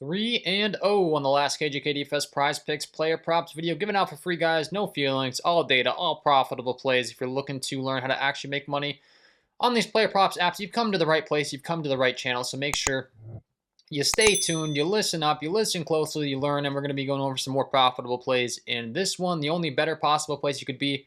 3-0 on the last KJKDFS Prize Picks player props video given out for free, guys. No feelings, all data, all profitable plays. If you're looking to learn how to actually make money on these player props apps, you've come to the right place. You've come to the right channel. So make sure you stay tuned, you listen up, you listen closely, you learn, and we're going to be going over some more profitable plays in this one. The only better possible place you could be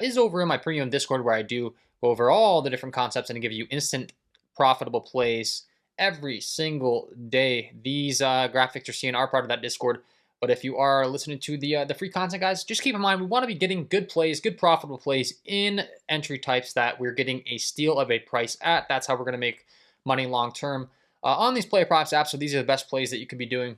is over in my premium Discord, where I do go over all the different concepts and give you instant profitable plays every single day. These graphics you're seeing are part of that Discord. But if you are listening to the free content, guys, just keep in mind we want to be getting good plays, good profitable plays in entry types that we're getting a steal of a price at. That's how we're going to make money long term on these player props apps. So these are the best plays that you could be doing.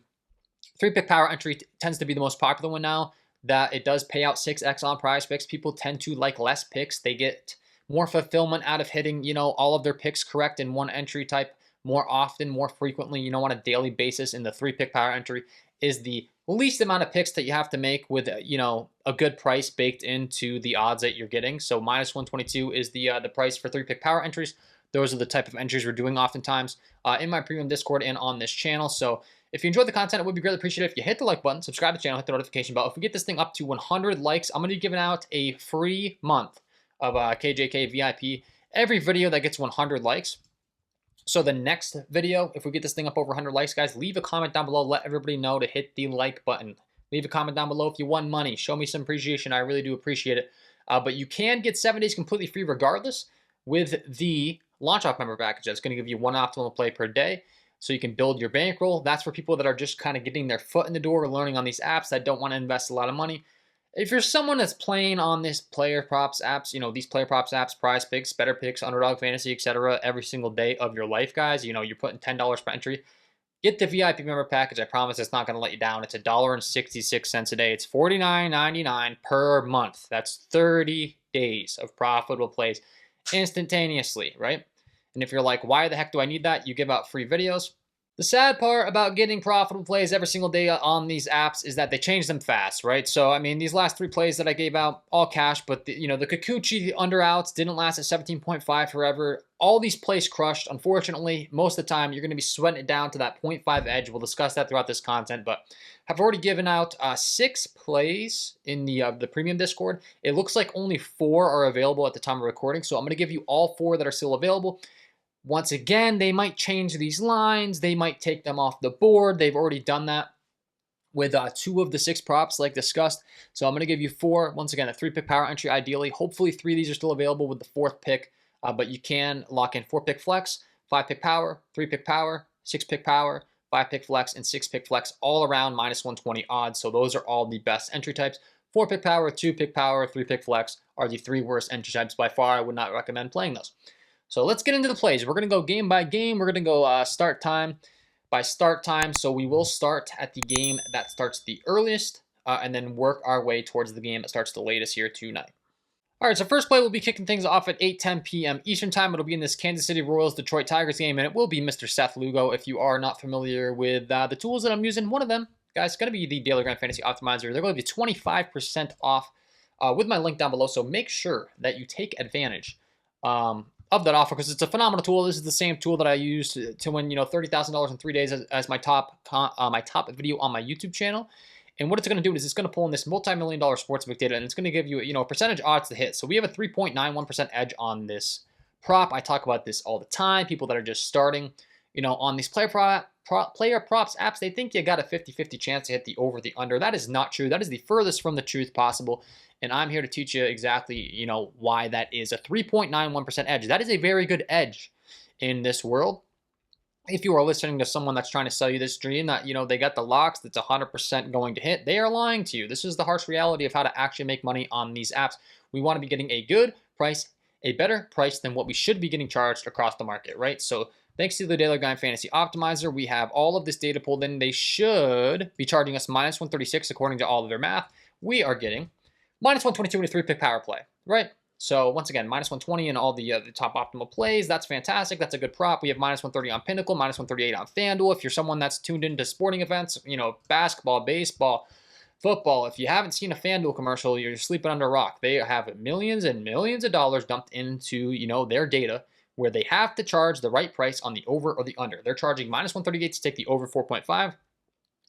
3-pick power entry tends to be the most popular one now. That it does pay out 6x on prize picks. People tend to like less picks. They get more fulfillment out of hitting, all of their picks correct in one entry type more often, more frequently, on a daily basis. In the 3-pick power entry is the least amount of picks that you have to make with, a good price baked into the odds that you're getting. So minus 122 is the price for 3-pick power entries. Those are the type of entries we're doing oftentimes in my premium Discord and on this channel. So if you enjoyed the content, it would be greatly appreciated if you hit the like button, subscribe to the channel, hit the notification bell. If we get this thing up to 100 likes, I'm going to be giving out a free month of KJK VIP. Every video that gets 100 likes. So the next video, if we get this thing up over 100 likes, guys, leave a comment down below. Let everybody know to hit the like button. Leave a comment down below if you won money. Show me some appreciation. I really do appreciate it. But you can get 7 days completely free regardless with the launch off member package. That's going to give you one optimal play per day. So you can build your bankroll. That's for people that are just kind of getting their foot in the door, learning on these apps, that don't want to invest a lot of money. If you're someone that's playing on this player props apps, these player props apps, prize picks, better picks, underdog fantasy, etc., every single day of your life, guys, you're putting $10 per entry. Get the VIP member package. I promise it's not going to let you down. It's $1.66 a day. It's $49.99 per month. That's 30 days of profitable plays instantaneously, right? And if you're like, why the heck do I need that? You give out free videos. The sad part about getting profitable plays every single day on these apps is that they change them fast, right? So, I mean, these last 3 plays that I gave out, all cash, but the Kikuchi under outs didn't last at 17.5 forever. All these plays crushed. Unfortunately, most of the time, you're going to be sweating it down to that 0.5 edge. We'll discuss that throughout this content, but I've already given out 6 plays in the premium Discord. It looks like only 4 are available at the time of recording, so I'm going to give you all 4 that are still available. Once again, they might change these lines. They might take them off the board. They've already done that with 2 of the 6 props like discussed. So I'm going to give you 4. Once again, a 3-pick power entry ideally. Hopefully 3 of these are still available with the 4th pick. But you can lock in 4-pick flex, 5-pick power, 3-pick power, 6-pick power, 5-pick flex, and 6-pick flex all around minus 120 odds. So those are all the best entry types. 4-pick power, 2-pick power, 3-pick flex are the 3 worst entry types. By far, I would not recommend playing those. So let's get into the plays. We're going to go game by game. We're going to go start time by start time. So we will start at the game that starts the earliest and then work our way towards the game that starts the latest here tonight. All right, so first play, we'll be kicking things off at 8:10 p.m. Eastern Time. It'll be in this Kansas City Royals Detroit Tigers game, and it will be Mr. Seth Lugo. If you are not familiar with the tools that I'm using, one of them, guys, is going to be the Daily Grind Fantasy Optimizer. They're going to be 25% off with my link down below, so make sure that you take advantage of that offer, because it's a phenomenal tool. This is the same tool that I used to win, $30,000 in 3 days as my top video on my YouTube channel. And what it's going to do is it's going to pull in this multi-million-dollar sportsbook data, and it's going to give you, a percentage odds to hit. So we have a 3.91% edge on this prop. I talk about this all the time. People that are just starting, on these player props apps, they think you got a 50-50 chance to hit the over, the under. That is not true. That is the furthest from the truth possible. And I'm here to teach you exactly, why that is a 3.91% edge. That is a very good edge in this world. If you are listening to someone that's trying to sell you this dream that, they got the locks, that's 100% going to hit, they are lying to you. This is the harsh reality of how to actually make money on these apps. We want to be getting a good price, a better price than what we should be getting charged across the market, right? So thanks to the Daily Grind Fantasy Optimizer, we have all of this data pulled in. They should be charging us minus 136 according to all of their math. We are getting minus 122 in a 3-pick power play, right? So once again, minus 120 in all the top optimal plays. That's fantastic. That's a good prop. We have minus 130 on Pinnacle, minus 138 on FanDuel. If you're someone that's tuned into sporting events, basketball, baseball, football, if you haven't seen a FanDuel commercial, you're sleeping under a rock. They have millions and millions of dollars dumped into, their data, where they have to charge the right price on the over or the under. They're charging minus 138 to take the over 4.5.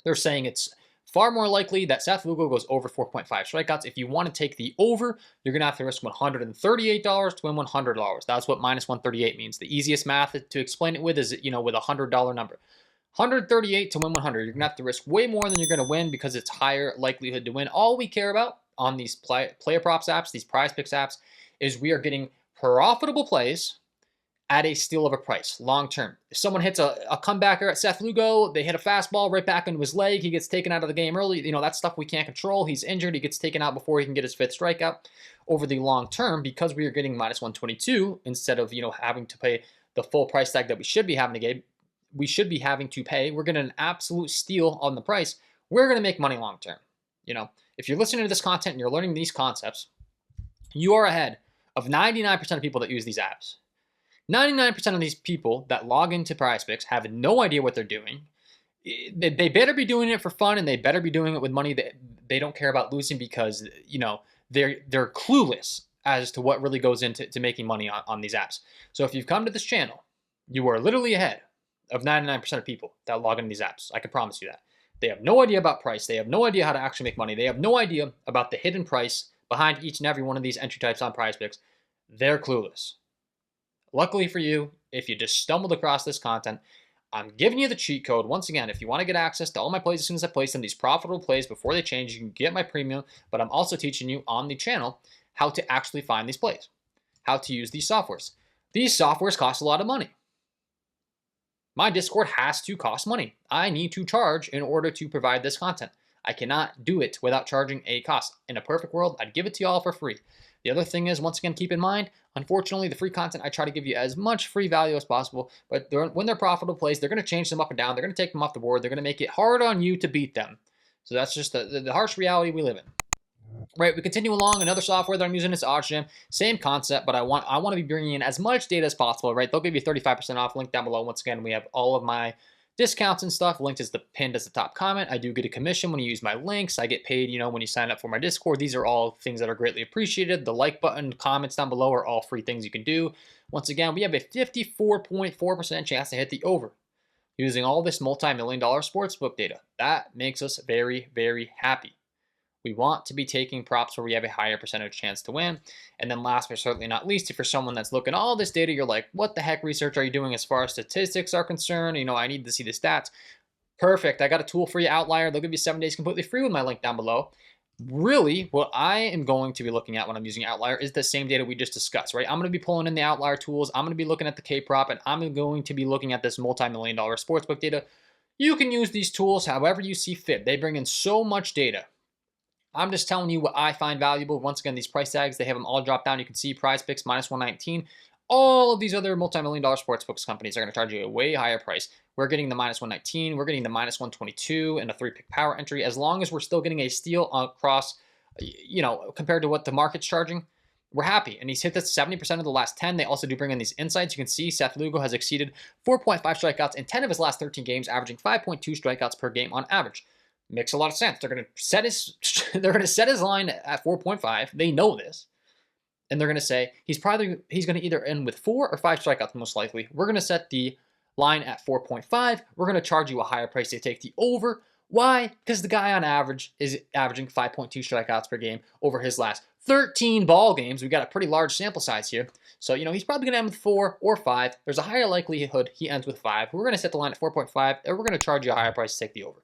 They're saying it's far more likely that Seth Lugo goes over 4.5 strikeouts. If you want to take the over, you're going to have to risk $138 to win $100. That's what minus 138 means. The easiest math to explain it with is, with a $100 number. 138 to win 100. You're going to have to risk way more than you're going to win because it's higher likelihood to win. All we care about on these player props apps, these Prizepicks apps, is we are getting profitable plays at a steal of a price, long term. If someone hits a comebacker at Seth Lugo, they hit a fastball right back into his leg, he gets taken out of the game early. That's stuff we can't control. He's injured, he gets taken out before he can get his 5th strikeout. Over the long term, because we are getting minus 122 instead of having to pay the full price tag that we should be having to pay, we're getting an absolute steal on the price. We're going to make money long term. If you're listening to this content and you're learning these concepts, you are ahead of 99% of people that use these apps. 99% of these people that log into Prizepicks have no idea what they're doing. They better be doing it for fun, and they better be doing it with money that they don't care about losing because, they're clueless as to what really goes into making money on these apps. So if you've come to this channel, you are literally ahead of 99% of people that log into these apps. I can promise you that. They have no idea about price. They have no idea how to actually make money. They have no idea about the hidden price behind each and every one of these entry types on Prizepicks. They're clueless. Luckily for you, if you just stumbled across this content, I'm giving you the cheat code. Once again, if you want to get access to all my plays as soon as I place them, these profitable plays before they change, you can get my premium, but I'm also teaching you on the channel how to actually find these plays, how to use these softwares. These softwares cost a lot of money. My Discord has to cost money. I need to charge in order to provide this content. I cannot do it without charging a cost. In a perfect world, I'd give it to y'all for free. The other thing is, once again, keep in mind, unfortunately, the free content, I try to give you as much free value as possible, but when they're profitable plays, they're going to change them up and down. They're going to take them off the board. They're going to make it hard on you to beat them. So that's just the harsh reality we live in. Right, we continue along. Another software that I'm using is OddsJam. Same concept, but I want to be bringing in as much data as possible, right? They'll give you 35% off. Link down below. Once again, we have all of my discounts and stuff linked as pinned as the top comment. I do get a commission when you use my links. I get paid, when you sign up for my Discord. These are all things that are greatly appreciated. The like button, comments down below are all free things you can do. Once again, we have a 54.4% chance to hit the over using all this multi-million-dollar sportsbook data. That makes us very, very happy. We want to be taking props where we have a higher percentage chance to win. And then last but certainly not least, if you're someone that's looking at all this data, you're like, what the heck research are you doing as far as statistics are concerned? I need to see the stats. Perfect. I got a tool for you, Outlier. They'll give you 7 days completely free with my link down below. Really, what I am going to be looking at when I'm using Outlier is the same data we just discussed, right? I'm going to be pulling in the Outlier tools. I'm going to be looking at the K-prop, and I'm going to be looking at this multi-million-dollar sportsbook data. You can use these tools however you see fit. They bring in so much data. I'm just telling you what I find valuable. Once again, these price tags, they have them all dropped down. You can see Prizepicks minus 119. All of these other multi-million-dollar sportsbooks companies are going to charge you a way higher price. We're getting the minus 119. We're getting the minus 122 and a 3-pick power entry. As long as we're still getting a steal across, compared to what the market's charging, we're happy. And he's hit this 70% of the last 10. They also do bring in these insights. You can see Seth Lugo has exceeded 4.5 strikeouts in 10 of his last 13 games, averaging 5.2 strikeouts per game on average. Makes a lot of sense. They're going to set his line at 4.5. They know this. And they're going to say he's going to either end with 4 or 5 strikeouts most likely. We're going to set the line at 4.5. We're going to charge you a higher price to take the over. Why? Because the guy on average is averaging 5.2 strikeouts per game over his last 13 ball games. We've got a pretty large sample size here. So, he's probably going to end with 4 or 5. There's a higher likelihood he ends with 5. We're going to set the line at 4.5, and we're going to charge you a higher price to take the over.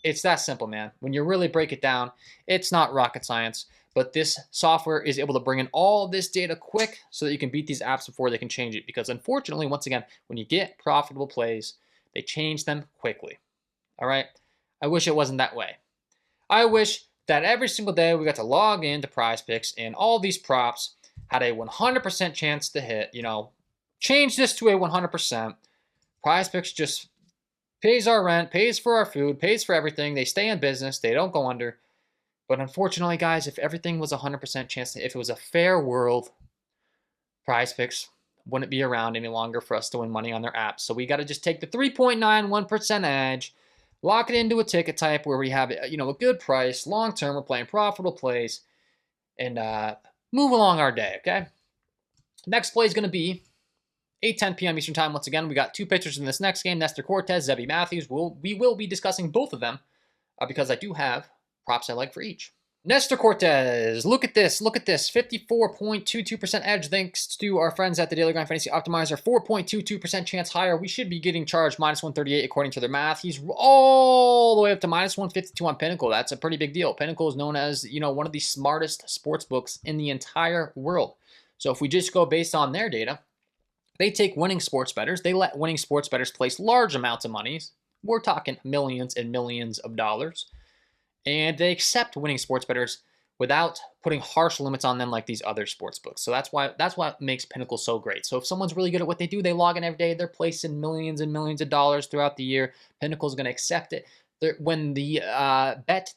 It's that simple, man. When you really break it down, it's not rocket science, but this software is able to bring in all this data quick so that you can beat these apps before they can change it. Because unfortunately, once again, when you get profitable plays, they change them quickly. All right? I wish it wasn't that way. I wish that every single day we got to log into Prizepicks and all these props had a 100% chance to hit. Change this to a 100%. Prizepicks just pays our rent, pays for our food, pays for everything. They stay in business. They don't go under. But unfortunately, guys, if everything was 100% chance, if it was a fair world, Prizepicks wouldn't be around any longer for us to win money on their apps. So we got to just take the 3.91% edge, lock it into a ticket type where we have a good price, long term. We're playing profitable plays, and move along our day. Okay. Next play is going to be 8:10 p.m. Eastern Time. Once again, we got 2 pitchers in this next game. Nestor Cortez, Zebby Matthews. We will be discussing both of them because I do have props I like for each. Nestor Cortez, look at this, 54.22% edge thanks to our friends at the Daily Grind Fantasy Optimizer, 4.22% chance higher. We should be getting charged minus 138 according to their math. He's all the way up to minus 152 on Pinnacle. That's a pretty big deal. Pinnacle is known as, one of the smartest sports books in the entire world. So if we just go based on their data, they take winning sports bettors, they let winning sports bettors place large amounts of money. We're talking millions and millions of dollars. And they accept winning sports bettors without putting harsh limits on them like these other sports books. So that's what makes Pinnacle so great. So if someone's really good at what they do, they log in every day, they're placing millions and millions of dollars throughout the year. Pinnacle's going to accept it. When the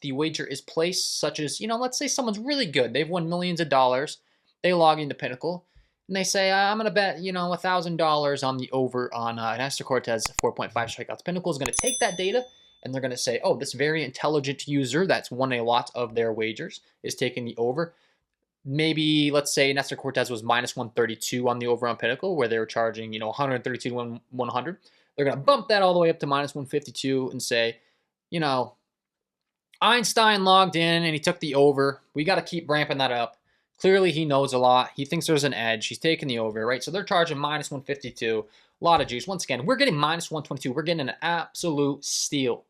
the wager is placed, such as, let's say someone's really good, they've won millions of dollars, they log into Pinnacle, and they say, I'm going to bet, $1,000 on the over on Nestor Cortez 4.5 strikeouts. Pinnacle is going to take that data, and they're going to say, oh, this very intelligent user that's won a lot of their wagers is taking the over. Maybe, let's say Nestor Cortez was minus 132 on the over on Pinnacle, where they were charging, 132 to 100. They're going to bump that all the way up to minus 152 and say, Einstein logged in and he took the over. We got to keep ramping that up. Clearly, he knows a lot. He thinks there's an edge. He's taking the over, right? So they're charging minus 152. A lot of juice. Once again, we're getting minus 122. We're getting an absolute steal.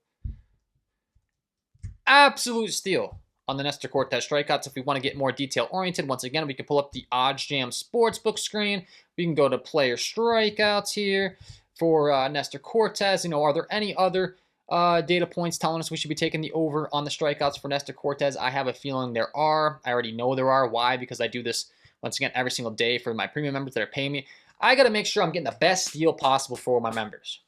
Absolute steal on the Nestor Cortez strikeouts. If we want to get more detail oriented, once again, we can pull up the Odds Jam Sportsbook screen. We can go to player strikeouts here for Nestor Cortez. Are there any other data points telling us we should be taking the over on the strikeouts for Nestor Cortez? I have a feeling there are. I already know there are. Why? Because I do this, once again, every single day for my premium members that are paying me. I got to make sure I'm getting the best deal possible for my members.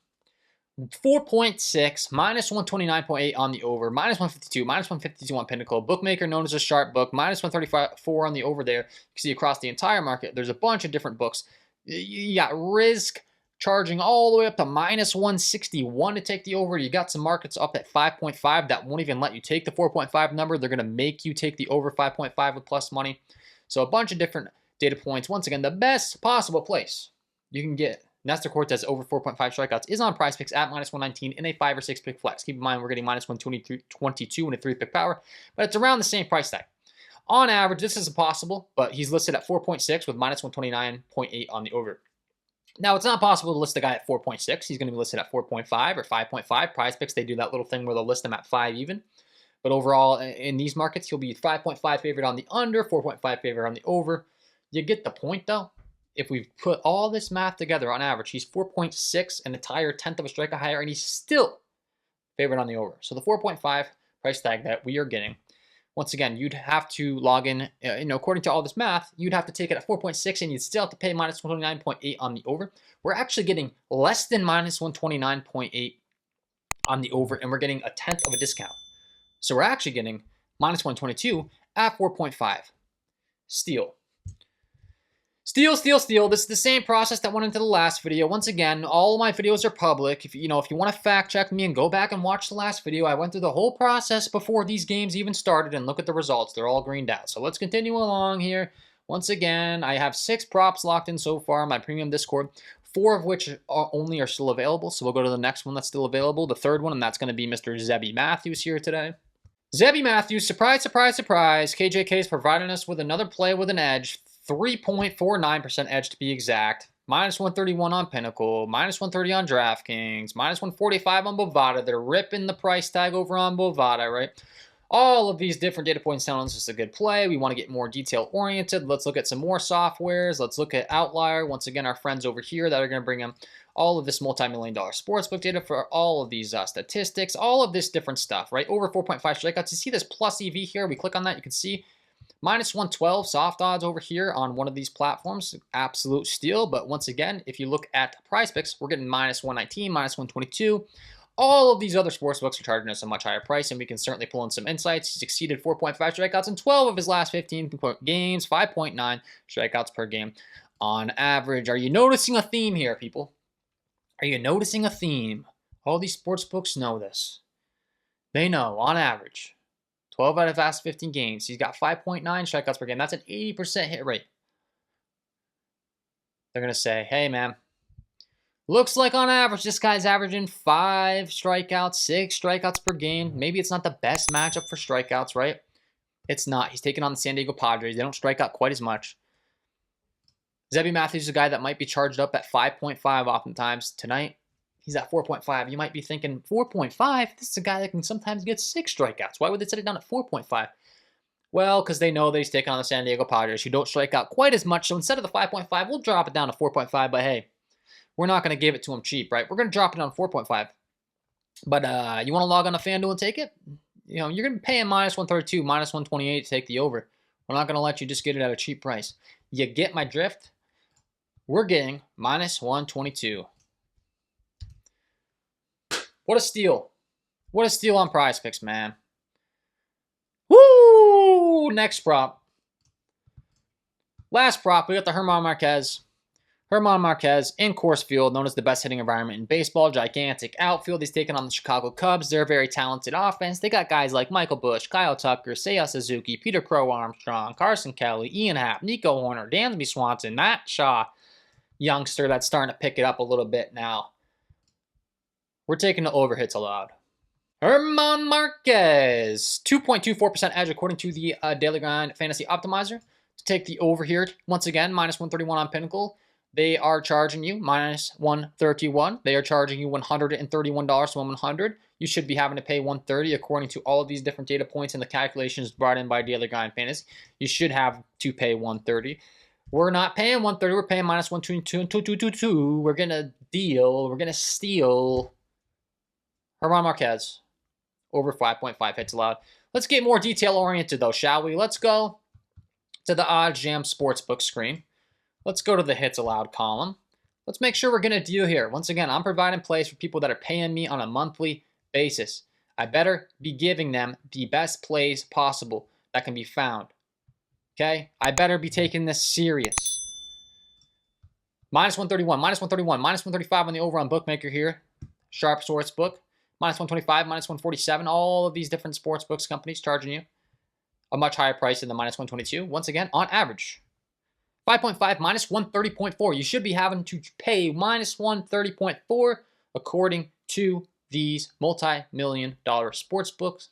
4.6, minus 129.8 on the over, minus 152, minus 152 on Pinnacle. Bookmaker known as a sharp book, minus 134 on the over there. You can see across the entire market, there's a bunch of different books. You got Risk charging all the way up to minus 161 to take the over. You got some markets up at 5.5 that won't even let you take the 4.5 number. They're going to make you take the over 5.5 with plus money. So a bunch of different data points. Once again, the best possible place you can get Nestor Cortez over 4.5 strikeouts is on Prizepicks at minus 119 in a 5 or 6 pick flex. Keep in mind, we're getting minus 122 in a 3 pick power, but it's around the same price tag. On average, this is possible, but he's listed at 4.6 with minus 129.8 on the over. Now, it's not possible to list the guy at 4.6. He's going to be listed at 4.5 or 5.5. Prizepicks, they do that little thing where they'll list him at 5 even. But overall, in these markets, he'll be 5.5 favorite on the under, 4.5 favorite on the over. You get the point, though. If we put all this math together, on average, he's 4.6, an entire tenth of a strikeout higher, and he's still favored on the over. So the 4.5 price tag that we are getting, once again, you'd have to log in, according to all this math, you'd have to take it at 4.6, and you'd still have to pay minus 129.8 on the over. We're actually getting less than minus 129.8 on the over, and we're getting a tenth of a discount. So we're actually getting minus 122 at 4.5. Steal. Steal, steal, steal. This is the same process that went into the last video. Once again, all of my videos are public. If you want to fact check me and go back and watch the last video, I went through the whole process before these games even started, and look at the results. They're all greened out. So let's continue along here. Once again, I have 6 props locked in so far in my premium Discord, 4 of which are still available. So we'll go to the next one that's still available, the third one, and that's going to be Mr. Zebby Matthews here today. Zebby Matthews, surprise, surprise, surprise. KJK is providing us with another play with an edge. 3.49% edge to be exact. Minus 131 on Pinnacle. Minus 130 on DraftKings. Minus 145 on Bovada. They're ripping the price tag over on Bovada, right? All of these different data points telling us it's a good play. We want to get more detail oriented. Let's look at some more softwares. Let's look at Outlier. Once again, our friends over here that are going to bring in all of this multi-million-dollar sportsbook data for all of these statistics, all of this different stuff, right? Over 4.5 strikeouts. You see this plus EV here? We click on that, you can see minus 112 soft odds over here on one of these platforms. Absolute steal. But once again, if you look at Prizepicks, we're getting minus 119, minus 122. All of these other sportsbooks are charging us a much higher price, and we can certainly pull in some insights. He's exceeded 4.5 strikeouts in 12 of his last 15 games, 5.9 strikeouts per game on average. Are you noticing a theme here, people? Are you noticing a theme? All these sportsbooks know this. They know, on average, 12 out of the last 15 games, he's got 5.9 strikeouts per game. That's an 80% hit rate. They're going to say, hey, man, Looks like on average, this guy's averaging 5 strikeouts, 6 strikeouts per game. Maybe it's not the best matchup for strikeouts, right? It's not. He's taking on the San Diego Padres. They don't strike out quite as much. Zebby Matthews is a guy that might be charged up at 5.5 oftentimes. Tonight, he's at 4.5. You might be thinking, 4.5? This is a guy that can sometimes get 6 strikeouts. Why would they set it down at 4.5? Well, because they know that he's taking on the San Diego Padres, who don't strike out quite as much. So instead of the 5.5, we'll drop it down to 4.5. But hey, we're not going to give it to him cheap, right? We're going to drop it down to 4.5. But you want to log on to FanDuel and take it? You know, you're going to be paying minus 132, minus 128 to take the over. We're not going to let you just get it at a cheap price. You get my drift? We're getting minus 122. What a steal. What a steal on Prizepicks, man. Woo! Next prop. Last prop, we got the German Marquez. German Marquez in Coors Field, known as the best hitting environment in baseball. Gigantic outfield. He's taking on the Chicago Cubs. They're a very talented offense. They got guys like Michael Busch, Kyle Tucker, Seiya Suzuki, Peter Crow Armstrong, Carson Kelly, Ian Happ, Nico Horner, Dansby Swanson, Matt Shaw. Youngster that's starting to pick it up a little bit now. We're taking the over hits allowed. German Marquez, 2.24% edge according to the Daily Grind Fantasy Optimizer. To take the over here, once again, minus 131 on Pinnacle. They are charging you minus 131. They are charging you $131 to 100. You should be having to pay $130 according to all of these different data points and the calculations brought in by Daily Grind Fantasy. You should have to pay $130. We're not paying $130. We're paying minus 122. We're gonna deal. We're gonna steal German Marquez over 5.5 hits allowed. Let's get more detail oriented though, shall we? Let's go to the Odds Jam Sportsbook screen. Let's go to the hits allowed column. Let's make sure we're gonna deal here. Once again, I'm providing plays for people that are paying me on a monthly basis. I better be giving them the best plays possible that can be found. Okay, I better be taking this serious. Minus 131, minus 131, minus 135 on the over on Bookmaker here. Sharp Sportsbook. Minus 125, minus 147. All of these different sportsbooks companies charging you a much higher price than the minus 122. Once again, on average. 5.5 minus 130.4. You should be having to pay minus 130.4 according to these multi-million-dollar sportsbooks.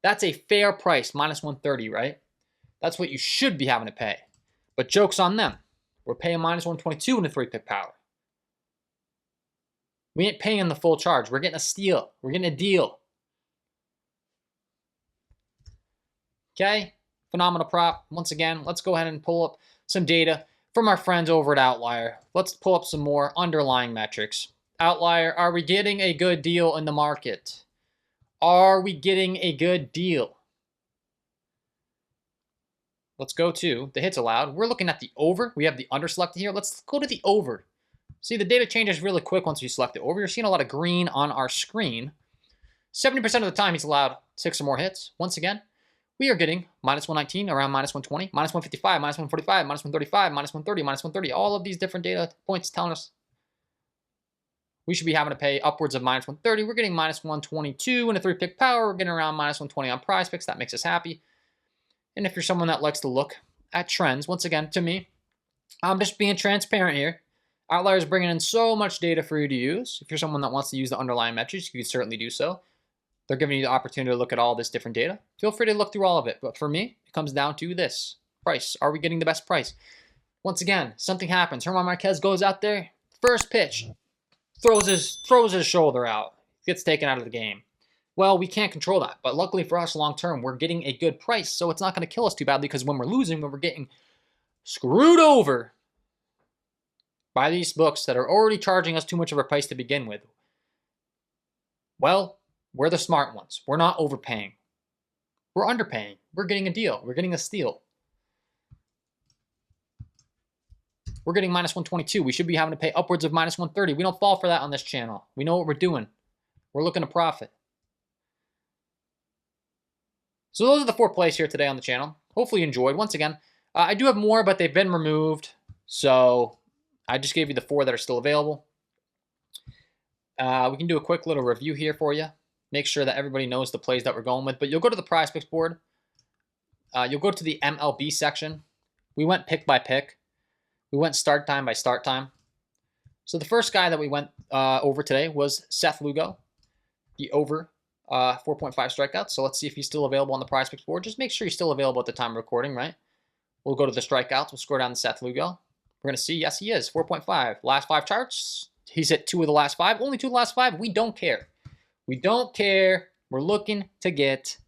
That's a fair price, minus 130, right? That's what you should be having to pay. But joke's on them. We're paying minus 122 in the 3-pick power. We ain't paying the full charge. We're getting a steal. We're getting a deal. Okay? Phenomenal prop. Once again, let's go ahead and pull up some data from our friends over at Outlier. Let's pull up some more underlying metrics. Outlier, are we getting a good deal in the market? Are we getting a good deal? Let's go to the hits allowed. We're looking at the over. We have the under selected here. Let's go to the over. See, the data changes really quick once you select the over. You're seeing a lot of green on our screen. 70% of the time, he's allowed 6 or more hits. Once again, we are getting minus 119, around minus 120, minus 155, minus 145, minus 135, minus 130, minus 130. All of these different data points telling us we should be having to pay upwards of minus 130. We're getting minus 122 in a 3-pick power. We're getting around minus 120 on Prizepicks. That makes us happy. And if you're someone that likes to look at trends, once again, to me, I'm just being transparent here. Outlier is bringing in so much data for you to use. If you're someone that wants to use the underlying metrics, you can certainly do so. They're giving you the opportunity to look at all this different data. Feel free to look through all of it. But for me, it comes down to this. Price. Are we getting the best price? Once again, something happens. German Marquez goes out there. First pitch. Throws his shoulder out. Gets taken out of the game. Well, we can't control that. But luckily for us, long term, we're getting a good price. So it's not going to kill us too badly because when we're losing, when we're getting screwed over by these books that are already charging us too much of a price to begin with, well, we're the smart ones. We're not overpaying. We're underpaying. We're getting a deal. We're getting a steal. We're getting minus 122. We should be having to pay upwards of minus 130. We don't fall for that on this channel. We know what we're doing. We're looking to profit. So those are the 4 plays here today on the channel. Hopefully you enjoyed. Once again, I do have more, but they've been removed. So I just gave you the 4 that are still available. We can do a quick little review here for you. Make sure that everybody knows the plays that we're going with. But you'll go to the Prizepicks board. You'll go to the MLB section. We went pick by pick. We went start time by start time. So the first guy that we went over today was Seth Lugo, the over 4.5 strikeouts. So let's see if he's still available on the Prizepicks board. Just make sure he's still available at the time of recording, right? We'll go to the strikeouts. We'll scroll down to Seth Lugo. We're going to see, yes, he is, 4.5. Last 5 charts, he's hit 2 of the last 5. Only 2 of the last 5. We don't care. We don't care. We're looking to get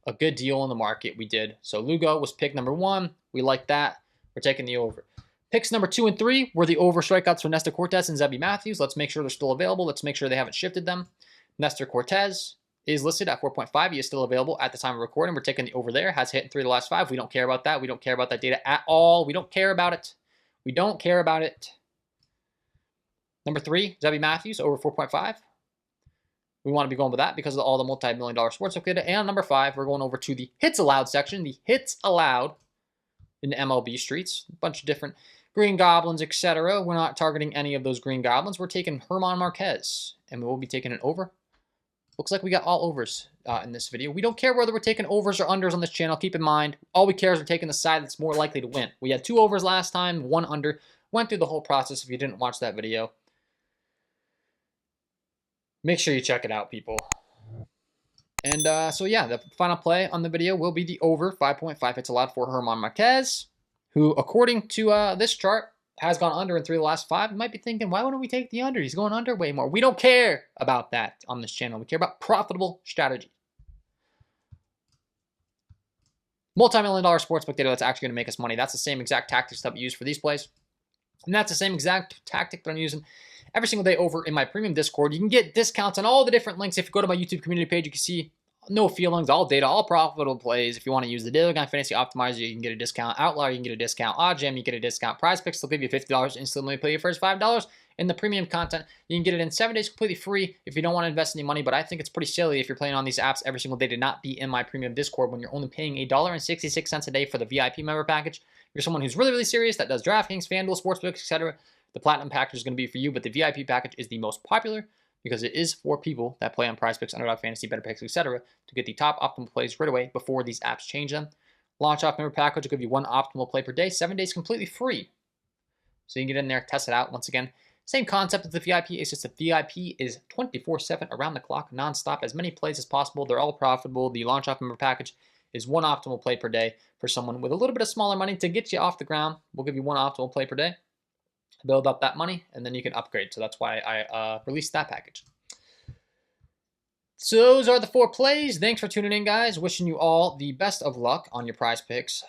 a good deal in the market. We did. So Lugo was pick number 1. We like that. We're taking the over. Picks number 2 and 3 were the over strikeouts for Nestor Cortez and Zebby Matthews. Let's make sure they're still available. Let's make sure they haven't shifted them. Nestor Cortez is listed at 4.5. He is still available at the time of recording. We're taking the over there. Has hit in 3 of the last 5. We don't care about that. We don't care about that data at all. We don't care about it. We don't care about it. Number 3, Zebby Matthews, over 4.5. We want to be going with that because of all the multi-million-dollar sportsbook data. And number 5, we're going over to the hits allowed section. The hits allowed in the MLB streets. A bunch of different Green Goblins, etc. We're not targeting any of those Green Goblins. We're taking Herman Marquez, and we'll be taking an over. Looks like we got all overs in this video. We don't care whether we're taking overs or unders on this channel. Keep in mind, all we care is we're taking the side that's more likely to win. We had 2 overs last time, 1 under. Went through the whole process if you didn't watch that video. Make sure you check it out, people. And so yeah, the final play on the video will be the over 5.5 hits allowed for Herman Marquez, who, according to this chart, has gone under in 3 of the last 5. You might be thinking, why wouldn't we take the under? He's going under way more. We don't care about that on this channel. We care about profitable strategy. Multi-million-dollar sportsbook data that's actually going to make us money. That's the same exact tactics that we use for these plays. And that's the same exact tactic that I'm using every single day over in my premium Discord. You can get discounts on all the different links. If you go to my YouTube community page, you can see no feelings, all data, all profitable plays. If you want to use the Daily Guy Fantasy Optimizer, you can get a discount. Outlier, you can get a discount. Oddgem, you get a discount. Prizepicks, they'll give you $50 instantly. Play your first $5. In the premium content, you can get it in 7 days completely free if you don't want to invest any money. But I think it's pretty silly if you're playing on these apps every single day to not be in my premium Discord when you're only paying $1.66 a day for the VIP member package. If you're someone who's really, really serious that does DraftKings, FanDuel, Sportsbook, etc., the Platinum package is going to be for you, but the VIP package is the most popular because it is for people that play on Prizepicks, Underdog, Fantasy, Betr, etc., to get the top optimal plays right away before these apps change them. Launch off member package will give you 1 optimal play per day, 7 days completely free. So you can get in there, test it out. Once again, same concept as the VIP. It's just the VIP is 24/7 around the clock, nonstop, as many plays as possible. They're all profitable. The launch off member package is 1 optimal play per day for someone with a little bit of smaller money to get you off the ground. We'll give you 1 optimal play per day. Build up that money, and then you can upgrade. So that's why I released that package. So those are the 4 plays. Thanks for tuning in, guys. Wishing you all the best of luck on your Prizepicks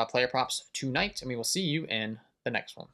player props tonight, and we will see you in the next one.